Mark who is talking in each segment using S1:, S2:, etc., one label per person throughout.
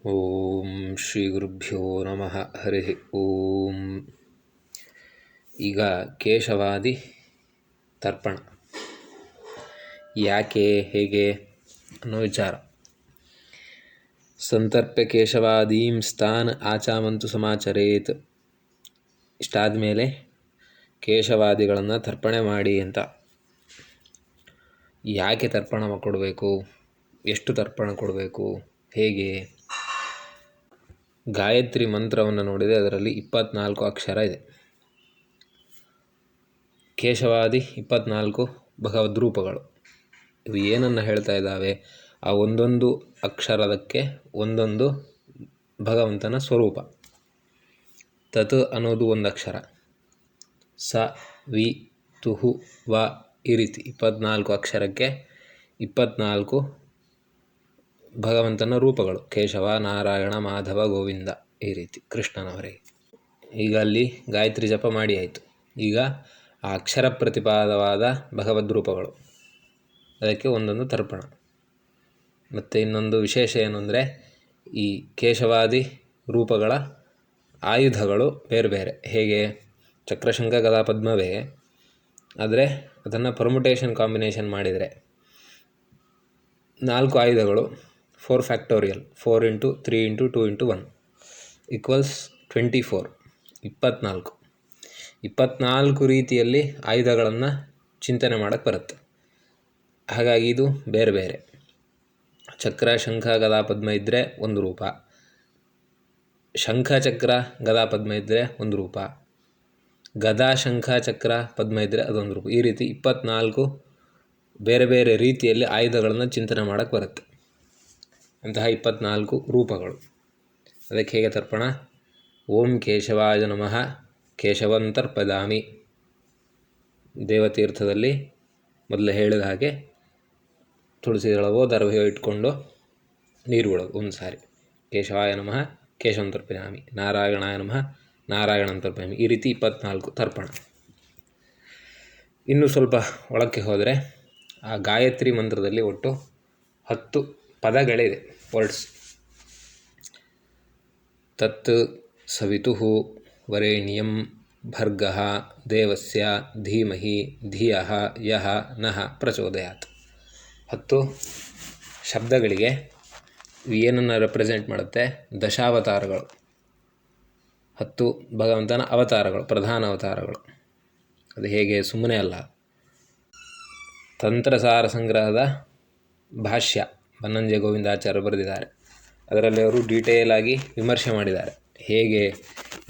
S1: ಓಂ ಶ್ರೀ ಗುರುಭ್ಯೋ ನಮಃ. ಹರಿ ಓಂ. ಈಗ ಕೇಶವಾದಿ ತರ್ಪಣ ಯಾಕೆ ಹೇಗೆ ಅನ್ನೋ ವಿಚಾರ. ಸಂತರ್ಪ್ಯ ಕೇಶವಾದೀಂ ಸ್ಥಾನ್ ಆಚಾಮಂತು ಸಮಾಚರೇತ್. ಇಷ್ಟಾದ ಮೇಲೆ ಕೇಶವಾದಿಗಳನ್ನು ತರ್ಪಣೆ ಮಾಡಿ ಅಂತ. ಯಾಕೆ ತರ್ಪಣ ಕೊಡಬೇಕು, ಎಷ್ಟು ತರ್ಪಣ ಕೊಡಬೇಕು, ಹೇಗೆ? ಗಾಯತ್ರಿ ಮಂತ್ರವನ್ನು ನೋಡಿದರೆ ಅದರಲ್ಲಿ 24 ಅಕ್ಷರ ಇದೆ. ಕೇಶವಾದಿ 24 ಭಗವದ್ರೂಪಗಳು. ಇವು ಏನನ್ನು ಹೇಳ್ತಾ ಇದ್ದಾವೆ? ಆ ಒಂದೊಂದು ಅಕ್ಷರದಕ್ಕೆ ಒಂದೊಂದು ಭಗವಂತನ ಸ್ವರೂಪ. ತತ್ ಅನ್ನೋದು ಒಂದು ಅಕ್ಷರ, ಸ ವಿ ತುಹು ವ ಈ ರೀತಿ 24 ಅಕ್ಷರಕ್ಕೆ 24 ಭಗವಂತನ ರೂಪಗಳು. ಕೇಶವ, ನಾರಾಯಣ, ಮಾಧವ, ಗೋವಿಂದ ಈ ರೀತಿ ಕೃಷ್ಣನವರೆಗೆ. ಈಗ ಅಲ್ಲಿ ಗಾಯತ್ರಿ ಜಪ ಮಾಡಿ ಆಯಿತು. ಈಗ ಆ ಅಕ್ಷರ ಪ್ರತಿಪಾದವಾದ ಭಗವದ್ ರೂಪಗಳು, ಅದಕ್ಕೆ ಒಂದೊಂದು ತರ್ಪಣ. ಮತ್ತು ಇನ್ನೊಂದು ವಿಶೇಷ ಏನು ಅಂದರೆ, ಈ ಕೇಶವಾದಿ ರೂಪಗಳ ಆಯುಧಗಳು ಬೇರೆ ಬೇರೆ. ಹೇಗೆ ಚಕ್ರಶಂಖ ಗದಾ ಪದ್ಮವೇ, ಆದರೆ ಅದನ್ನು ಪರ್ಮುಟೇಷನ್ ಕಾಂಬಿನೇಷನ್ ಮಾಡಿದರೆ 4 ಆಯುಧಗಳು 4 ಫ್ಯಾಕ್ಟೋರಿಯಲ್, 4 × 3 × 2 × 1 = 24. 24 ರೀತಿಯಲ್ಲಿ ಆಯುಧಗಳನ್ನು ಚಿಂತನೆ ಮಾಡೋಕ್ಕೆ ಬರುತ್ತೆ. ಹಾಗಾಗಿ ಇದು ಬೇರೆ ಬೇರೆ. ಚಕ್ರ ಶಂಖ ಗದಾ ಪದ್ಮ ಇದ್ದರೆ ಒಂದು ರೂಪ, ಶಂಖ ಚಕ್ರ ಗದಾ ಪದ್ಮ ಇದ್ದರೆ ಒಂದು ರೂಪ, ಗದಾ ಶಂಖ ಚಕ್ರ ಪದ್ಮ ಇದ್ದರೆ ಅದೊಂದು ರೂಪ. ಈ ರೀತಿ 24 ಬೇರೆ ಬೇರೆ ರೀತಿಯಲ್ಲಿ ಆಯುಧಗಳನ್ನು ಚಿಂತನೆ ಮಾಡೋಕ್ಕೆ ಬರುತ್ತೆ. ಅಂತಹ 24 ರೂಪಗಳು. ಅದಕ್ಕೆ ಹೇಗೆ ತರ್ಪಣ? ಓಂ ಕೇಶವಾಯ ನಮಃ ಕೇಶವಂತರ್ಪದಾಮಿ. ದೇವತೀರ್ಥದಲ್ಲಿ ಮೊದಲು ಹೇಳಿದ ಹಾಗೆ ತುಳಸಿ ದಳವೋ ದರ್ಭೆಯೋ ಇಟ್ಕೊಂಡು ನೀರು ಬಿಡೋದು ಒಂದು ಸಾರಿ. ಕೇಶವಾಯ ನಮಃ ಕೇಶವಂತರ್ಪಯಾಮಿ, ನಾರಾಯಣಾಯ ನಮಃ ನಾರಾಯಣಂತರ್ಪಯಾಮಿ. ಈ ರೀತಿ 24 ತರ್ಪಣ. ಇನ್ನು ಸ್ವಲ್ಪ ಒಳಕ್ಕೆ ಹೋದರೆ ಆ ಗಾಯತ್ರಿ ಮಂತ್ರದಲ್ಲಿ ಒಟ್ಟು 10 ಪದಗಳಿದೆ, ವರ್ಡ್ಸ್. ತತ್ ಸವಿತುಃ ವರೇಣ್ಯಂ ಭರ್ಗಃ ದೇವಸ್ಯ ಧೀಮಹಿ ಧಿಯಃ ಯಃ ನಃ ಪ್ರಚೋದಯಾತ್. 10 ಶಬ್ದಗಳಿಗೆ ಏನನ್ನು ರೆಪ್ರೆಸೆಂಟ್ ಮಾಡುತ್ತೆ? ದಶಾವತಾರಗಳು. 10 ಭಗವಂತನ ಅವತಾರಗಳು, ಪ್ರಧಾನ ಅವತಾರಗಳು. ಅದು ಹೇಗೆ? ಸುಮ್ಮನೆ ಅಲ್ಲ. ತಂತ್ರಸಾರ ಸಂಗ್ರಹದ ಭಾಷ್ಯ ಬನ್ನಂಜೆ ಗೋವಿಂದಾಚಾರ್ಯರು ಬರೆದಿದ್ದಾರೆ. ಅದರಲ್ಲಿ ಅವರು ಡೀಟೇಲ್ ಆಗಿ ವಿಮರ್ಶೆ ಮಾಡಿದ್ದಾರೆ. ಹೇಗೆ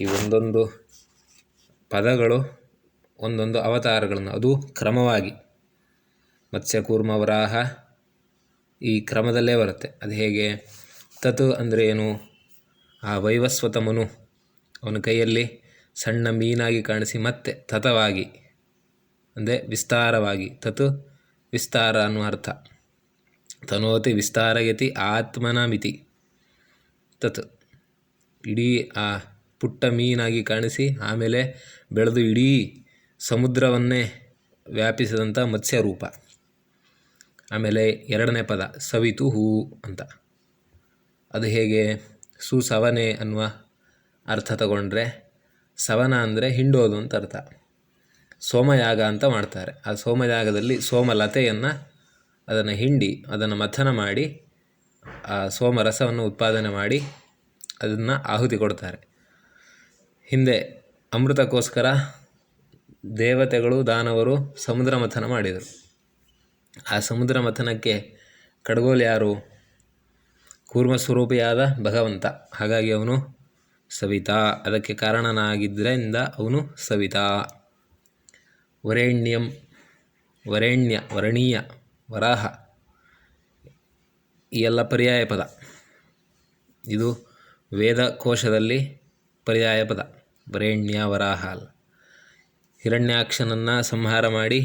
S1: ಈ ಒಂದೊಂದು ಪದಗಳು ಒಂದೊಂದು ಅವತಾರಗಳನ್ನು, ಅದು ಕ್ರಮವಾಗಿ ಮತ್ಸ್ಯ ಕೂರ್ಮ ವರಾಹ ಈ ಕ್ರಮದಲ್ಲೇ ಬರುತ್ತೆ. ಅದು ಹೇಗೆ? ತತ್ ಅಂದರೆ ಏನು? ಆ ವೈವಸ್ವತ ಮನು ಅವನ ಕೈಯಲ್ಲಿ ಸಣ್ಣ ಮೀನಾಗಿ ಕಾಣಿಸಿ ಮತ್ತೆ ತತವಾಗಿ ಅಂದರೆ ವಿಸ್ತಾರವಾಗಿ, ತತ್ ವಿಸ್ತಾರ ಅನ್ನುವ ಅರ್ಥ. ತನೋತಿ ವಿಸ್ತಾರಯತಿ ಆತ್ಮನ ಮಿತಿ. ತತ್ ಇಡೀ ಆ ಪುಟ್ಟ ಮೀನಾಗಿ ಕಾಣಿಸಿ ಆಮೇಲೆ ಬೆಳೆದು ಇಡೀ ಸಮುದ್ರವನ್ನೇ ವ್ಯಾಪಿಸಿದಂಥ ಮತ್ಸ್ಯರೂಪ. ಆಮೇಲೆ ಎರಡನೇ ಪದ ಸವಿತುಹು ಅಂತ. ಅದು ಹೇಗೆ? ಸುಸವನೆ ಅನ್ನುವ ಅರ್ಥ ತಗೊಂಡ್ರೆ, ಸವನ ಅಂದರೆ ಹಿಂಡೋದು ಅಂತ ಅರ್ಥ. ಸೋಮಯಾಗ ಅಂತ ಮಾಡ್ತಾರೆ. ಆ ಸೋಮಯಾಗದಲ್ಲಿ ಸೋಮಲತೆಯನ್ನು ಅದನ್ನು ಹಿಂಡಿ ಅದನ್ನು ಮಥನ ಮಾಡಿ ಆ ಸೋಮರಸವನ್ನು ಉತ್ಪಾದನೆ ಮಾಡಿ ಅದನ್ನು ಆಹುತಿ ಕೊಡ್ತಾರೆ. ಹಿಂದೆ ಅಮೃತಕ್ಕೋಸ್ಕರ ದೇವತೆಗಳು ದಾನವರು ಸಮುದ್ರ ಮಥನ ಮಾಡಿದರು. ಆ ಸಮುದ್ರ ಮಥನಕ್ಕೆ ಕಡ್ಗೋಲು ಯಾರು? ಕೂರ್ಮಸ್ವರೂಪಿಯಾದ ಭಗವಂತ. ಹಾಗಾಗಿ ಅವನು ಸವಿತಾ, ಅದಕ್ಕೆ ಕಾರಣನಾಗಿದ್ದರಿಂದ ಅವನು ಸವಿತಾ. ವರೇಣ್ಯಂ, ವರೇಣ್ಯ, ವರಣೀಯ, ವರಾಹ ಈ ಎಲ್ಲ ಪರ್ಯಾಯ ಪದ. ಇದು ವೇದಕೋಶದಲ್ಲಿ ಪರ್ಯಾಯ ಪದ. ವರೇಣ್ಯ ವರಾಹ ಅಲ್ಲ. ಹಿರಣ್ಯಾಕ್ಷನನ್ನು ಸಂಹಾರ ಮಾಡಿ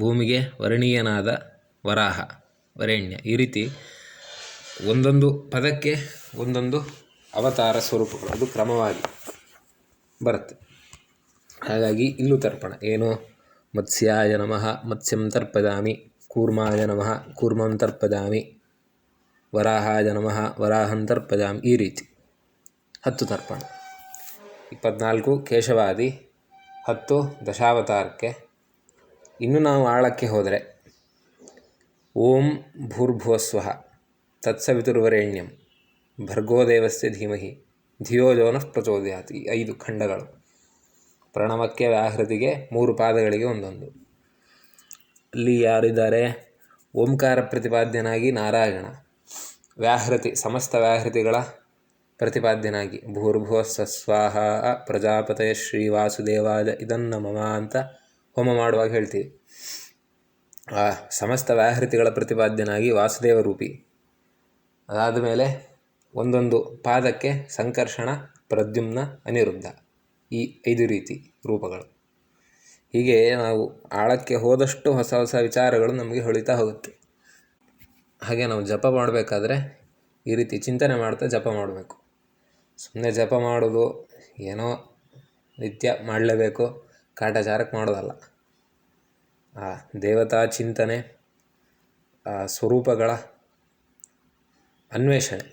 S1: ಭೂಮಿಗೆ ವರಣೀಯನಾದ ವರಾಹ, ವರೇಣ್ಯ. ಈ ರೀತಿ ಒಂದೊಂದು ಪದಕ್ಕೆ ಒಂದೊಂದು ಅವತಾರ ಸ್ವರೂಪಗಳು, ಅದು ಕ್ರಮವಾಗಿ ಬರುತ್ತೆ. ಹಾಗಾಗಿ ಇಲ್ಲೂ ತರ್ಪಣ ಏನು? ಮತ್ಸ್ಯಾಯ ನಮಃ ಮತ್ಸ್ಯಂ ತರ್ಪಯಾಮಿ, ಕೂರ್ಮಾಯ ನಮಃ ಕೂರ್ಮಂ ತರ್ಪಯಾಮಿ. ವರಾಹಾಯ ನಮಃ ವರಾಹಂತರ್ಪಜಾಮಿ, ಈ ರೀತಿ 10 ತರ್ಪಣ. 24 ಕೇಶವಾದಿ, 10 ದಶಾವತಾರಕ್ಕೆ. ಇನ್ನು ನಾವು ಆಳಕ್ಕೆ ಹೋದರೆ ಓಂ ಭೂರ್ಭುವಸ್ವಃ ತತ್ಸವಿತುರ್ವರೆಣ್ಯಂ ಭರ್ಗೋದೇವಸ್ಯ ಧೀಮಹಿ ಧಿಯೋ ಯೋ ನಃ ಪ್ರಚೋದಯಾತ್. ಈ 5 ಖಂಡಗಳು. ಪ್ರಣವಕ್ಕೆ, ವ್ಯಾಹೃತಿಗೆ 3 ಪಾದಗಳಿಗೆ ಒಂದೊಂದು. ಅಲ್ಲಿ ಯಾರಿದ್ದಾರೆ? ಓಂಕಾರ ಪ್ರತಿಪಾದ್ಯನಾಗಿ ನಾರಾಯಣ, ವ್ಯಾಹೃತಿ ಸಮಸ್ತ ವ್ಯಾಹೃತಿಗಳ ಪ್ರತಿಪಾದ್ಯನಾಗಿ ಭೂರ್ಭುವಸ್ಸಃ ಸ್ವಾಹ ಪ್ರಜಾಪತಯ ಶ್ರೀವಾಸುದೇವಾಯ ಇದನ್ನ ಮಮ ಅಂತ ಹೋಮ ಮಾಡುವಾಗ ಹೇಳ್ತೀವಿ. ಆ ಸಮಸ್ತ ವ್ಯಾಹೃತಿಗಳ ಪ್ರತಿಪಾದ್ಯನಾಗಿ ವಾಸುದೇವ ರೂಪಿ. ಅದಾದ ಮೇಲೆ ಒಂದೊಂದು ಪಾದಕ್ಕೆ ಸಂಕರ್ಷಣ, ಪ್ರದ್ಯುಮ್ನ, ಅನಿರುದ್ಧ, ಈ 5 ರೀತಿ ರೂಪಗಳು. ಹೀಗೆ ನಾವು ಆಳಕ್ಕೆ ಹೋದಷ್ಟು ಹೊಸ ಹೊಸ ವಿಚಾರಗಳು ನಮಗೆ ಹೊಳಿತಾ ಹೋಗುತ್ತೆ. ಹಾಗೆ ನಾವು ಜಪ ಮಾಡಬೇಕಾದ್ರೆ ಈ ರೀತಿ ಚಿಂತನೆ ಮಾಡ್ತಾ ಜಪ ಮಾಡಬೇಕು. ಸುಮ್ಮನೆ ಜಪ ಮಾಡೋದು ಏನೋ ನಿತ್ಯ ಮಾಡಲೇಬೇಕು, ಕಾಟಾಚಾರಕ್ಕೆ ಮಾಡೋದಲ್ಲ. ಆ ದೇವತಾ ಚಿಂತನೆ, ಆ ಸ್ವರೂಪಗಳ ಅನ್ವೇಷಣೆ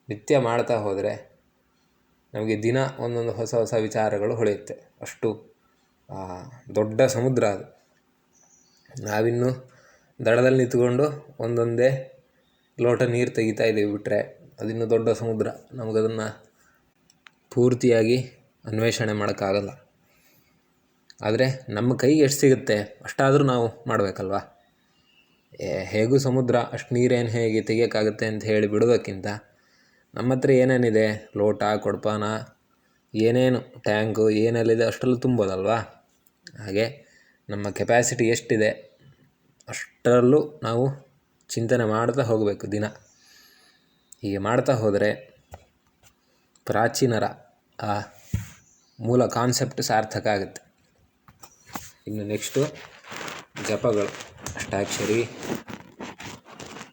S1: ನಿತ್ಯ ಮಾಡ್ತಾ ಹೋದರೆ ನಮಗೆ ದಿನ ಒಂದೊಂದು ಹೊಸ ಹೊಸ ವಿಚಾರಗಳು ಹೊಳೆಯುತ್ತೆ. ಅಷ್ಟು ದೊಡ್ಡ ಸಮುದ್ರ ಅದು. ನಾವಿನ್ನು ದಡದಲ್ಲಿ ನಿಂತುಕೊಂಡು ಒಂದೊಂದೇ ಲೋಟ ನೀರು ತೆಗಿತಾ ಇದ್ದೀವಿ ಬಿಟ್ಟರೆ ಅದಿನ್ನೂ ದೊಡ್ಡ ಸಮುದ್ರ. ನಮಗದನ್ನು ಪೂರ್ತಿಯಾಗಿ ಅನ್ವೇಷಣೆ ಮಾಡೋಕ್ಕಾಗಲ್ಲ. ಆದರೆ ನಮ್ಮ ಕೈಗೆ ಎಷ್ಟು ಸಿಗುತ್ತೆ ಅಷ್ಟಾದರೂ ನಾವು ಮಾಡಬೇಕಲ್ವ. ಹೇಗೂ ಸಮುದ್ರ, ಅಷ್ಟು ನೀರೇನು ಹೇಗೆ ತೆಗಿಯೋಕ್ಕಾಗುತ್ತೆ ಅಂತ ಹೇಳಿ ಬಿಡೋದಕ್ಕಿಂತ ನಮ್ಮ ಹತ್ರ ಏನೇನಿದೆ, ಲೋಟ, ಕೊಡಪಾನ, ಏನೇನು ಟ್ಯಾಂಕು ಏನೆಲ್ಲಿದೆ ಅಷ್ಟರಲ್ಲೂ ತುಂಬೋದಲ್ವಾ. ಹಾಗೆ ನಮ್ಮ ಕೆಪ್ಯಾಸಿಟಿ ಎಷ್ಟಿದೆ ಅಷ್ಟರಲ್ಲೂ ನಾವು ಚಿಂತನೆ ಮಾಡ್ತಾ ಹೋಗಬೇಕು ದಿನ. ಹೀಗೆ ಮಾಡ್ತಾ ಹೋದರೆ ಪ್ರಾಚೀನರ ಆ ಮೂಲ ಕಾನ್ಸೆಪ್ಟ್ ಸಾರ್ಥಕ ಆಗುತ್ತೆ. ಇನ್ನು ನೆಕ್ಸ್ಟು ಜಪಗಳು, ಅಷ್ಟಾಕ್ಷರಿ,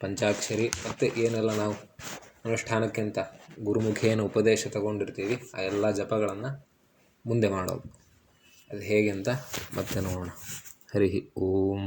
S1: ಪಂಚಾಕ್ಷರಿ ಮತ್ತು ಏನೆಲ್ಲ ನಾವು ಅನುಷ್ಠಾನಕ್ಕಿಂತ ಗುರುಮುಖೇನ ಉಪದೇಶ ತಗೊಂಡಿರ್ತೀವಿ ಆ ಎಲ್ಲ ಜಪಗಳನ್ನು ಮುಂದೆ ಮಾಡೋದು. ಅದು ಹೇಗೆ ಅಂತ ಮತ್ತೆ ನೋಡೋಣ. ಹರಿ ಓಂ.